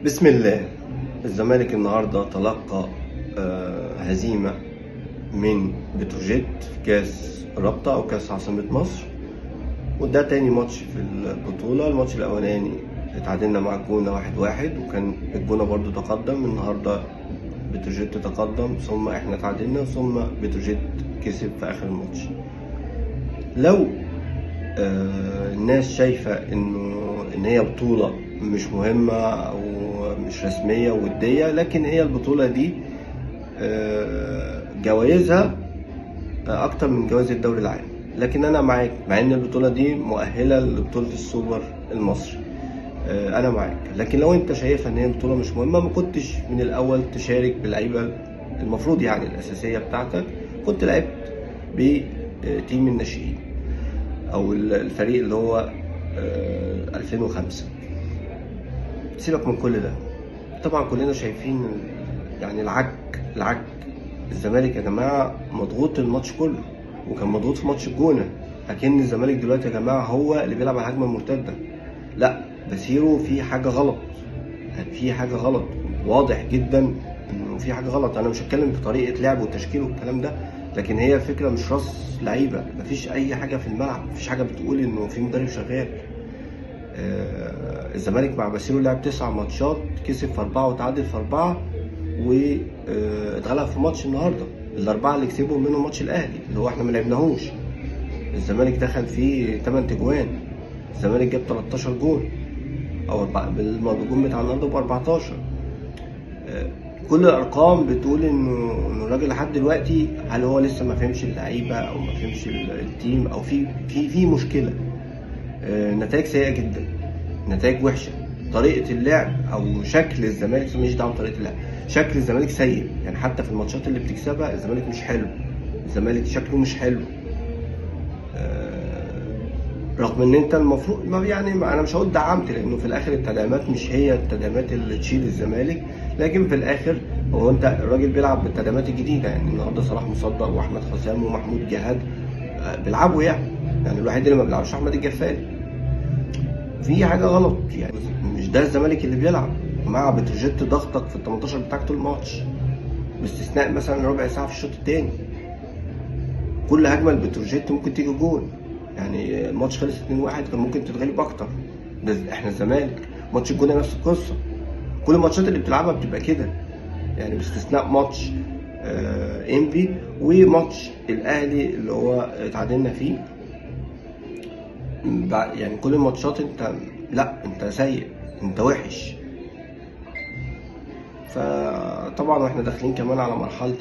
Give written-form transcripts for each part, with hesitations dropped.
بسم الله. الزمالك النهارده تلقى هزيمة من بتروجيت في كاس رابطة أو كاس عاصمة مصر، وده تاني ماتش في البطولة. الماتش الأولاني اتعادلنا مع الجونة 1-1، وكان الجونة برضو تقدم. النهارده بتروجيت تقدم، ثم احنا تعادلنا، ثم بتروجيت كسب في آخر الماتش. لو الناس شايفة إن هي بطولة مش مهمة أو مش رسمية ودية، لكن هي البطولة دي جوائزها أكتر من جوائز الدوري العام. لكن أنا معاك، مع إن البطولة دي مؤهلة لبطولة السوبر المصري، أنا معاك. لكن لو أنت شايفها إن هي بطولة مش مهمة، ما كنتش من الأول تشارك باللعيبة المفروض يعني الأساسية بتاعتك، كنت لعبت بتيم الناشئين او الفريق اللي هو 2005. سيبك من كل ده، طبعا كلنا شايفين يعني العك. الزمالك يا جماعه مضغوط الماتش كله، وكان مضغوط في ماتش الجونه. لكن الزمالك دلوقتي يا جماعه هو اللي بيلعب على الهجمه المرتده. لا، بسيرو في حاجه غلط، في حاجه غلط واضح جدا انه في حاجه غلط. انا مش هتكلم في طريقه لعب والتشكيل والكلام ده، لكن هي الفكره مش راس لعيبه، مفيش اي حاجه في الملعب، مفيش حاجه بتقول انه في مدرب شغال. الزمالك مع باسيلو لعب 9 ماتشات، كسب في 4 وتعادل في 4، واتغلب في ماتش النهارده. الاربعه اللي كسبهم منهم ماتش الاهلي اللي هو احنا ما لعبناهوش. الزمالك دخل فيه 8 تجوان، الزمالك جاب 13 جون، او بالجون بتاع النهارده ب 14. كل الارقام بتقول انه الراجل لحد دلوقتي، هل هو لسه ما فهمش اللعيبه او ما فهمش التيم، او في مشكله. نتائج سيئه جدا، نتائج وحشه. طريقه اللعب او شكل الزمالك، ماليش دعوه بطريقه اللعب، شكل الزمالك سيء. يعني حتى في الماتشات اللي بتكسبها الزمالك مش حلو، الزمالك شكله مش حلو. رغم ان انت المفروض يعني انا مش هقول دعمت، لانه في الاخر التدعيمات مش هي التدعيمات اللي تشيل الزمالك، لكن في الاخر هو انت الراجل بيلعب بالتدعيمات الجديده. يعني النهارده صلاح مصدق واحمد حسام ومحمود جهاد بيلعبوا يعني الوحيد اللي ما بيلعبش احمد الجفاري. في حاجه غلط، يعني مش ده الزمالك اللي بيلعب مع بتروجيت ضغطك في ال 18 بتاعك طول الماتش، باستثناء مثلا ربع ساعه في الشوط الثاني. كل هجمه لبتروجيت ممكن تيجي جون. يعني الماتش خلص 2-1، كان ممكن تتغلب اكتر. ده احنا الزمالك ماتش الجونه نفس القصه. كل الماتشات اللي بتلعبها بتبقى كده، يعني باستثناء ماتش انبي وماتش الاهلي اللي هو اتعادلنا فيه. يعني كل الماتشات انت لا، انت سيء، انت وحش. فطبعا احنا داخلين كمان على مرحله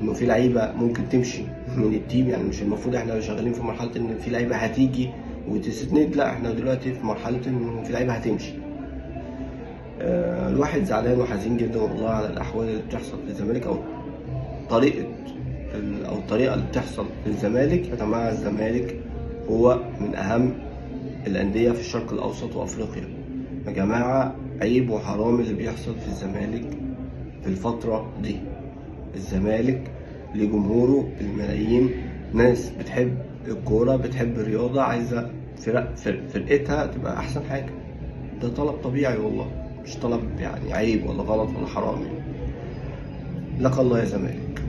انه في لعيبه ممكن تمشي من التيم. يعني مش المفروض احنا شغالين في مرحله ان في لعيبه هتيجي وتسند، لا، احنا دلوقتي في مرحله انه في لعيبه هتمشي. الواحد زعلان وحزين جدا والله على الاحوال اللي بتحصل في الزمالك، او الطريقه اللي بتحصل في الزمالك. يا جماعه الزمالك هو من اهم الانديه في الشرق الاوسط وافريقيا. يا جماعه عيب وحرام اللي بيحصل في الزمالك في الفتره دي. الزمالك لجمهوره الملايين، ناس بتحب الكوره، بتحب الرياضه، عايزه فرقتها تبقى احسن حاجه. ده طلب طبيعي والله، مش طلب يعني عيب ولا غلط ولا حرام. يعني لك الله يا زمالك.